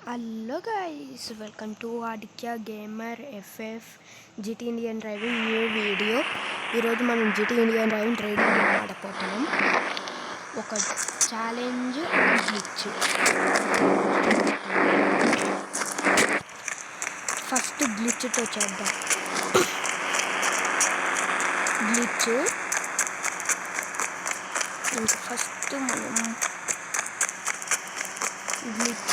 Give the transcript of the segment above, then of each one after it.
Hello guys, welcome to Aditya gamer FF GT Indian driving new video. ఈరోజు మనం GT Indian driving training game ఆడపోతున్నాం. ఒక challenge, ఒక glitch. First గ్లిచ్తో చేద్దాం. Glitch ఇంకా ఫస్ట్ మనం గ్లిచ్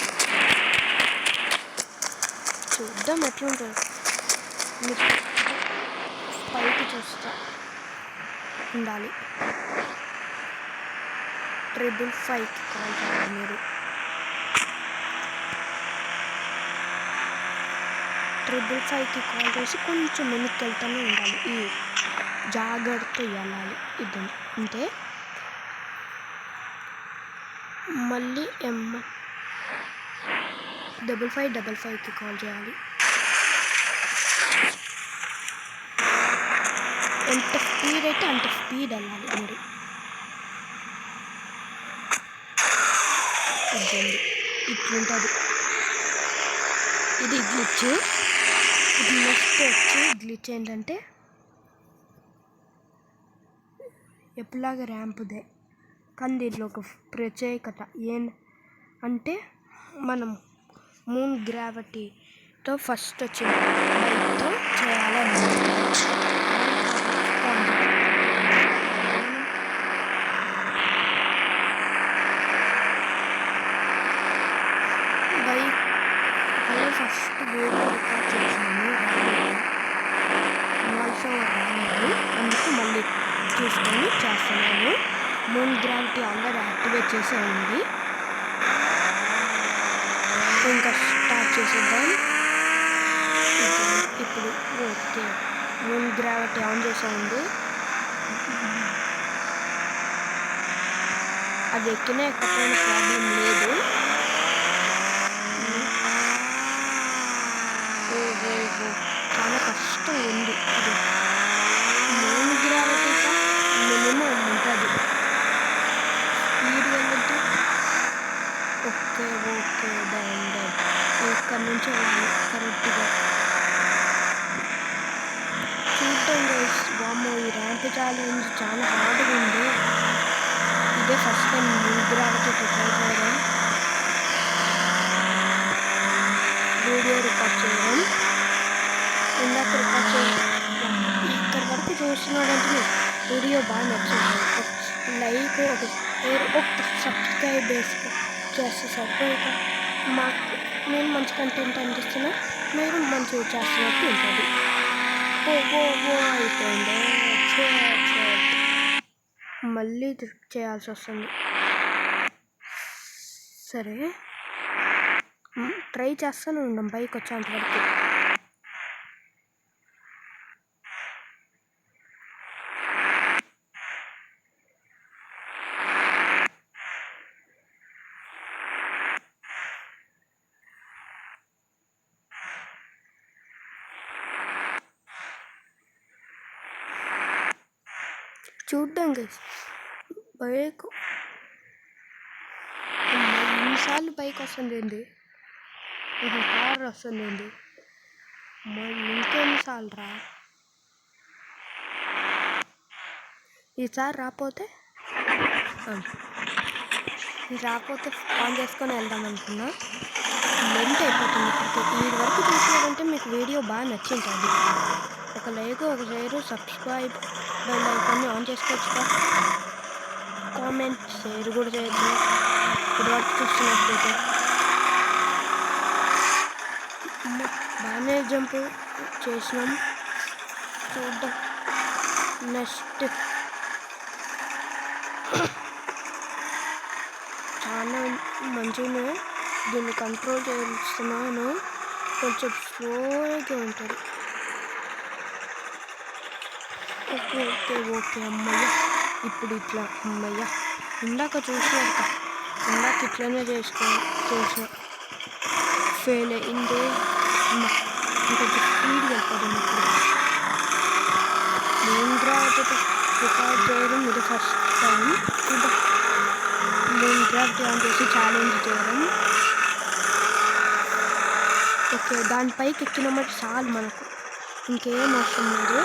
చూద్దాం ఎట్లుంటుంది. మీరు పైకి చూస్తా ఉండాలి. 555కి కాల్ చేయాలి. మీరు 555కి కాల్ చేసి కొంచెం వెనక్కి వెళ్తూనే ఉండాలి. ఈ జాగ్రత్త వెళ్ళాలి. ఇది అంటే మళ్ళీ 555కి కాల్ చేయాలి. ఎంత స్పీడ్ అయితే అంత స్పీడ్ వెళ్ళాలి. మీరు ఇట్లుంటుంది. ఇది గ్లిచ్. ఇది నెక్స్ట్ వచ్చి గ్లిచ్ ఏంటంటే ఎప్పుడులాగా ర్యాంపుదే, కానీ దీంట్లో ఒక ప్రత్యేకత అంటే మనం మూన్ గ్రావిటీతో ఫస్ట్ వచ్చిన బైక్తో చేయాలని బైక్ ఫస్ట్ వీడియో రికార్డ్ చేసాను. వాయిస్ ఓవర్ రాలేదు, అందుకు మళ్ళీ చూసుకొని చేస్తున్నాను. మూన్ గ్రావిటీ ఆల్రెడీ యాక్టివేట్ చేసే ఉంది. ఇంకా స్టార్ట్ చేసేద్దాం. ఇప్పుడు ఓకే, మూన్ గ్రావిటీ ఆన్ చేసే ఉంది. అది ఎక్కినా ఎక్కడైనా ప్రాబ్లం లేదు. చాలా కష్టం ఉంది. ఇది మూన్ గ్రావిటీగా మినిమం ఉంటుంది. స్పీడ్ వెళ్ళద్దు. ఓకే ఇక్కడ నుంచి వెళ్ళాలి కరెక్ట్గా. చూద్దాం గైస్. వామ్మో, ఈ ర్యాంప్ ఛాలెంజ్ చాలా హార్డ్గా ఉంది. ఇదే ఫస్ట్ టైం మూన్ గ్రావిటీతో ట్రై చేయడం, వీడియో రికార్డ్ చేయడం. ఇందాక రికార్డ్ చేయడం ఇక్కడ వరకు చూస్తున్నాడంటే వీడియో బాగా నచ్చింది. ఒక లైక్, ఒక సబ్స్క్రైబ్ చేస్తే సరిపోయాక నేను మంచి కంటెంట్ అందిస్తున్నా, మీరు మంచిగా చేస్తున్నట్టు ఉంటుంది. అయిపోయింది. మళ్ళీ చేయాల్సి వస్తుంది. సరే, ట్రై చేస్తూనే ఉండం బైక్ వచ్చేంత వరకు. చూద్దాం గైస్. బైక్ ఎన్నిసార్లు బైక్ వస్తుంది ఏంది, కార్ వస్తుంది ఏంది, మళ్ళీ ఇంకెన్నిసార్లు రా. ఈసారి రాకపోతే ఆన్ చేసుకొని వెళ్దాం అనుకున్నా. లెంట్ అయిపోతుంది. వీడి వరకు చూసినారంటే మీకు వీడియో బాగా నచ్చింటుంది. ఒక లైక్, ఒక షేర్, సబ్స్క్రైబ్ బెల్ ఐకాన్ని ఆన్ చేసుకోవచ్చుగా. కామెంట్, షేర్ కూడా చేయొచ్చు. ఇప్పుడు వరకు చూస్తున్నట్లయితే బాగానే జంప్ చేసినాం. చూద్దాం నెక్స్ట్. చాలా మంచిగా దీన్ని కంట్రోల్ చేస్తున్నాను. కొంచెం స్లోగా ఉంటుంది. ఓకే అమ్మయ్య. ఇప్పుడు ఇట్లా అమ్మయ్య. ఇందాక చూసినాక ఇట్లనే చేసిన ఫెయిల్ అయింది. ఇంకొంచెం స్పీడ్ వెళ్తుంది. ఇప్పుడు మూన్ గ్రావిటీతో రికార్డ్ చేయడం ఇది first time. Moon gravity on చేసి ఛాలెంజ్ చేయడం. ఓకే. దాని పైకి ఎక్కినామంటే చాలు మనకు. ఇంకేం అవసరం లేదు.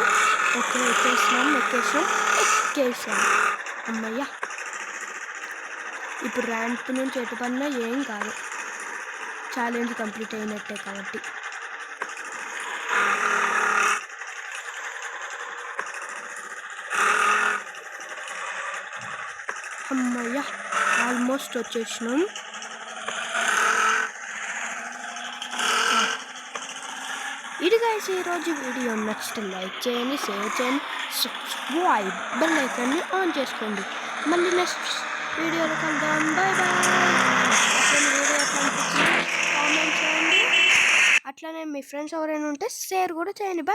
ఓకే. ఎక్కేసాం. హమ్మయ్య! ఇప్పుడు ర్యాంప్ నుంచి ఎటు పడినా ఏం కాదు. ఛాలెంజ్ కంప్లీట్ అయినట్టే కాబట్టి. హమ్మయ్య! ఆల్మోస్ట్ వచ్చేసినాం. ఇది గైస్ ఈరోజు వీడియో నచ్చితే లైక్ చేయండి, షేర్ చేయండి, సబ్స్క్రైబ్ బెల్ ఐకాన్ని ఆన్ చేసుకోండి. మళ్ళీ నెక్స్ట్ వీడియోలో కలుద్దాం. Bye bye. అసలు వీడియో ఎట్లా అనిపించింది కామెంట్ చేయండి. అట్లనే మీ ఫ్రెండ్స్ ఎవరైనా ఉంటే షేర్ కూడా చేయండి. బాయ్.